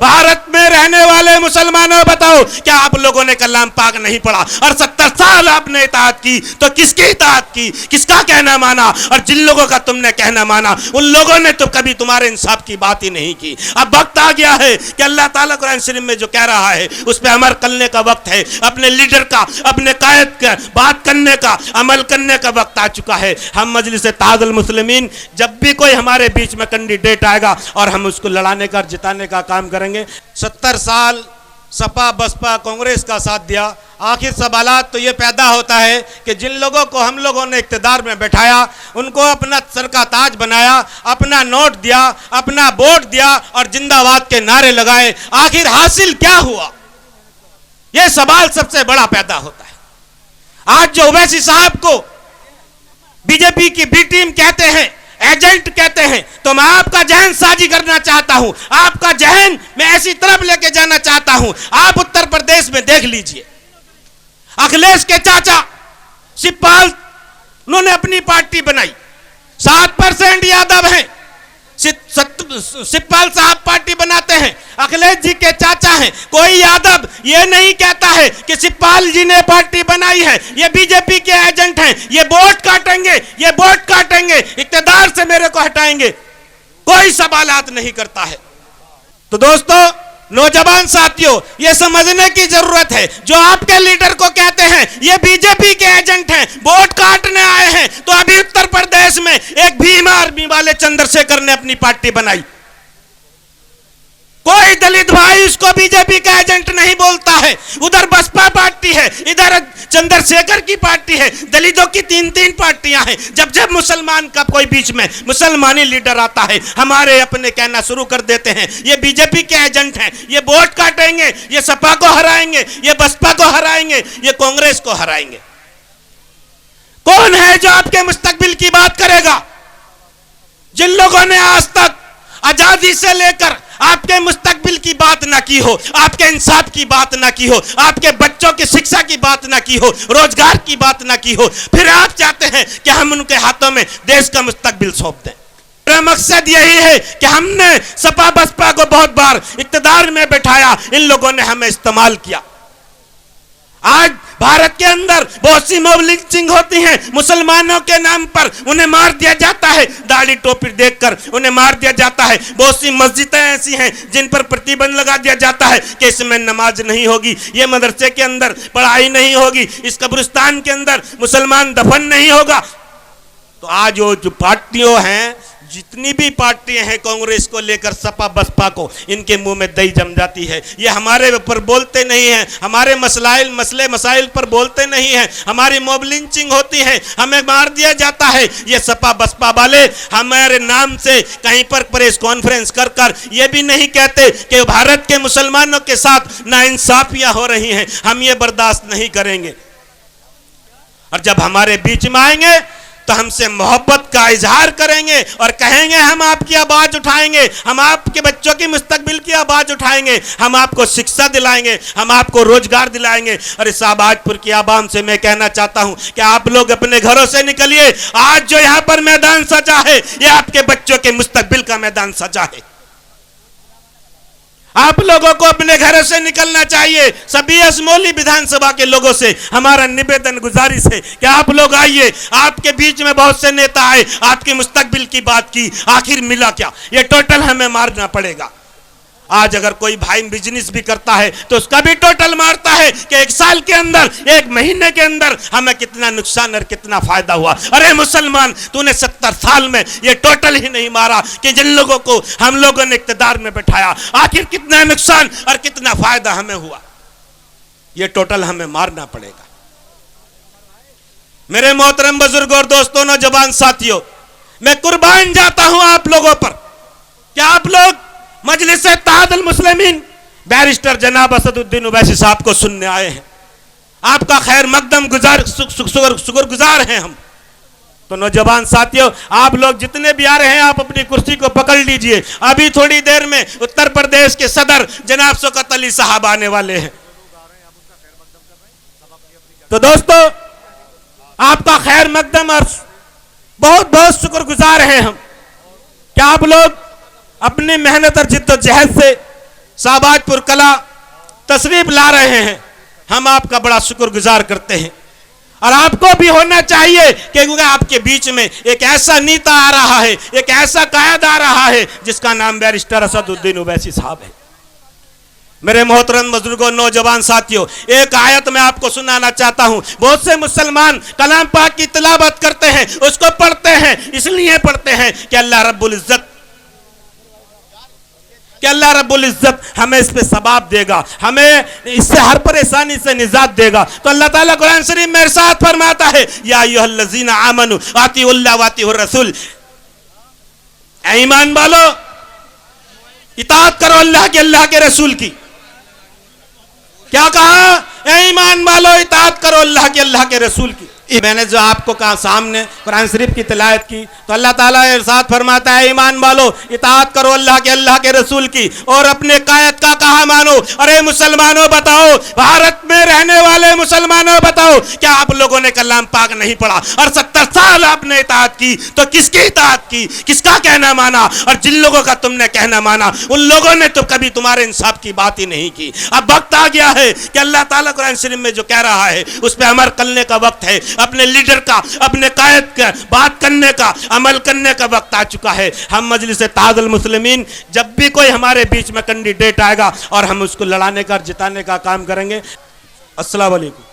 भारत में रहने वाले मुसलमानों बताओ, क्या आप लोगों ने कलाम पाक नहीं पढ़ा? और 70 साल आपने इताअत की, तो किसकी इताअत की, किसका कहना माना? और जिन लोगों का तुमने कहना माना उन लोगों ने तो कभी तुम्हारे इंसाफ की बात ही नहीं की। अब वक्त आ गया है कि अल्लाह ताला कुरान शरीफ में जो कह रहा है उस पर अमल करने का वक्त है। अपने लीडर का, अपने कायद का बात करने का, अमल करने का वक्त आ चुका है। हम मजलिस इत्तेहादुल मुस्लिमीन जब भी कोई हमारे बीच में कैंडिडेट आएगा और हम उसको लड़ाने का, जिताने का काम करेंगे। 70 साल सपा बसपा कांग्रेस का साथ दिया। आखिर सवालात तो ये पैदा होता है कि जिन लोगों को हम लोगों ने इक़्तिदार में बैठाया, उनको अपना सर का ताज बनाया, अपना नोट दिया, अपना वोट दिया और जिंदाबाद के नारे लगाए, आखिर हासिल क्या हुआ? ये सवाल सबसे बड़ा पैदा होता है। आज जो ओवैसी साहब को बीजेपी की बी टीम कहते हैं, एजेंट कहते हैं, तो मैं आपका जहन साजी करना चाहता हूं, आपका जहन मैं ऐसी तरफ लेके जाना चाहता हूं। आप उत्तर प्रदेश में देख लीजिए, अखिलेश के चाचा शिवपाल, उन्होंने अपनी पार्टी बनाई, 7% यादव हैं। शिवपाल साहब पार्टी बनाते हैं, अखिलेश जी के चाचा हैं। कोई यादव ये नहीं कहता है कि शिवपाल जी ने पार्टी बनाई है, ये बीजेपी के एजेंट हैं, ये वोट काटेंगे, ये वोट काटेंगे, इक़्तिदार से मेरे को हटाएंगे। कोई सवालात नहीं करता है। तो दोस्तों, नौजवान साथियों, ये समझने की जरूरत है, जो आपके लीडर को कहते हैं ये बीजेपी के एजेंट हैं, वोट काटने आए हैं, तो अभी उत्तर प्रदेश में एक भीम आर्मी वाले चंद्रशेखर ने अपनी पार्टी बनाई। कोई दलित भाई इसको बीजेपी का एजेंट नहीं बोलता है। उधर बसपा पार्टी है, इधर चंद्रशेखर की पार्टी है, दलितों की 3-3 पार्टियां हैं। जब जब मुसलमान का कोई बीच में मुसलमानी लीडर आता है, हमारे अपने कहना शुरू कर देते हैं ये बीजेपी के एजेंट हैं, ये वोट काटेंगे, ये सपा को हराएंगे, ये बसपा को हराएंगे, ये कांग्रेस को हराएंगे। कौन है जो आपके मुस्तकबिल की बात करेगा? जिन लोगों ने आज तक आजादी से लेकर आपके मुस्तकबिल की बात ना की हो, आपके इंसाफ की बात ना की हो, आपके बच्चों की शिक्षा की बात ना की हो, रोजगार की बात ना की हो, फिर आप चाहते हैं कि हम उनके हाथों में देश का मुस्तकबिल सौंप दें। मेरा मकसद यही है कि हमने सपा बसपा को बहुत बार इक़्तिदार में बैठाया, इन लोगों ने हमें इस्तेमाल किया। आज भारत के अंदर बहुत सी मॉब लिंचिंग होती है, मुसलमानों के नाम पर उन्हें मार दिया जाता है, दाढ़ी टोपी देखकर उन्हें मार दिया जाता है। बहुत सी मस्जिदें ऐसी हैं जिन पर प्रतिबंध लगा दिया जाता है कि इसमें नमाज नहीं होगी, ये मदरसे के अंदर पढ़ाई नहीं होगी, इस कब्रिस्तान के अंदर मुसलमान दफन नहीं होगा। तो आज वो जो पार्टियों हैं, जितनी भी पार्टियां हैं कांग्रेस को लेकर सपा बसपा को, इनके मुंह में दही जम जाती है। ये हमारे ऊपर बोलते नहीं हैं, हमारे मसले मसाइल पर बोलते नहीं हैं, हमारी मॉब लिंचिंग होती है, हमें मार दिया जाता है। ये सपा बसपा वाले हमारे नाम से कहीं पर प्रेस कॉन्फ्रेंस कर कर ये भी नहीं कहते कि भारत के मुसलमानों के साथ नाइंसाफियां हो रही हैं, हम ये बर्दाश्त नहीं करेंगे। और जब हमारे बीच में आएंगे तो हमसे मोहब्बत का इजहार करेंगे और कहेंगे हम आपकी आवाज उठाएंगे, हम आपके बच्चों की मुस्तकबिल की आवाज उठाएंगे, हम आपको शिक्षा दिलाएंगे, हम आपको रोजगार दिलाएंगे। और इस आबादपुर की आवाम से मैं कहना चाहता हूं कि आप लोग अपने घरों से निकलिए। आज जो यहां पर मैदान सजा है, यह आपके बच्चों के मुस्तकबिल का मैदान सजा है। आप लोगों को अपने घरों से निकलना चाहिए। सभी असमोली विधानसभा के लोगों से हमारा निवेदन गुजारिश है कि आप लोग आइए। आपके बीच में बहुत से नेता आए, आपके मुस्तकबिल की बात की, आखिर मिला क्या? ये टोटल हमें मारना पड़ेगा। आज अगर कोई भाई बिजनेस भी करता है तो उसका भी टोटल मारता है कि 1 साल के अंदर, 1 महीने के अंदर हमें कितना नुकसान और कितना फायदा हुआ। अरे मुसलमान, तूने 70 साल में ये टोटल ही नहीं मारा कि जिन लोगों को हम लोगों ने इक़्तिदार में बैठाया, आखिर कितना नुकसान और कितना फायदा हमें हुआ। ये टोटल हमें मारना पड़ेगा। मेरे मोहतरम बुजुर्ग और दोस्तों, नौजवान साथियों, मैं कुर्बान जाता हूं आप लोगों पर कि आप लोग मजलिस इत्तेहादुल मुस्लिमीन बैरिस्टर जनाब असदुद्दीन ओवैसी साहब को सुनने आए हैं। आपका खैर मकदम शुक्रगुजार हैं हम। तो नौजवान साथियों, आप लोग जितने भी आ रहे हैं, आप अपनी कुर्सी को पकड़ लीजिए। अभी थोड़ी देर में उत्तर प्रदेश के सदर जनाब शौकत अली साहब आने वाले हैं। तो दोस्तों, आपका खैर मकदम और बहुत बहुत शुक्रगुजार हैं हम कि आप लोग अपनी मेहनत और जिद्दोजहद से शाहबाजपुर कला तशरीफ ला रहे हैं, हम आपका बड़ा शुक्रगुजार करते हैं। और आपको भी होना चाहिए क्योंकि आपके बीच में एक ऐसा नेता आ रहा है, एक ऐसा कायद आ रहा है जिसका नाम बैरिस्टर असदुद्दीन ओवैसी साहब है। मेरे मोहतरम बुजुर्गों, नौजवान साथियों, एक आयत मैं आपको सुनाना चाहता हूं। बहुत से मुसलमान कलाम पाक की तिलावत करते हैं, उसको पढ़ते हैं, इसलिए पढ़ते हैं कि अल्लाह रब्बुल इज्जत हमें इस पे सवाब देगा, हमें इससे हर परेशानी से निजात देगा। तो अल्लाह ताला कुरान शरीफ में इरशाद फरमाता है, या अय्युहल्लज़ीना आमनू आतिउल्लाह व आतिउर रसूल, ऐ ईमान वालो इताअत करो अल्लाह की, अल्लाह के रसूल की। क्या कहा? ऐ ईमान वालो इताअत करो अल्लाह की, अल्लाह के रसूल की। मैंने जो आपको कहा सामने कुरान शरीफ की तिलावत की, तो अल्लाह ताला इरशाद फरमाता है, ईमान वालो इताअत करो अल्लाह के, अल्लाह के रसूल की, और अपने कायद का कहा मानो। अरे मुसलमानों बताओ, भारत में रहने वाले मुसलमानों बताओ, क्या आप लोगों ने कलाम पाक नहीं पढ़ा? और 70 साल आपने इताअत की, तो किसकी इताअत की, किसका कहना माना? और जिन लोगों का तुमने कहना माना, उन लोगों ने तो कभी तुम्हारे इंसाफ की बात ही नहीं की। अब वक्त आ गया है कि अल्लाह ताला कुरान शरीफ में जो कह रहा है उस पर अमल करने का वक्त है। अपने लीडर का, अपने कायद का बात करने का, अमल करने का वक्त आ चुका है। हम मजलिस इत्तेहादुल मुस्लिमीन, जब भी कोई हमारे बीच में कैंडिडेट आएगा और हम उसको लड़ाने का, जिताने का काम करेंगे। अस्सलाम वालेकुम।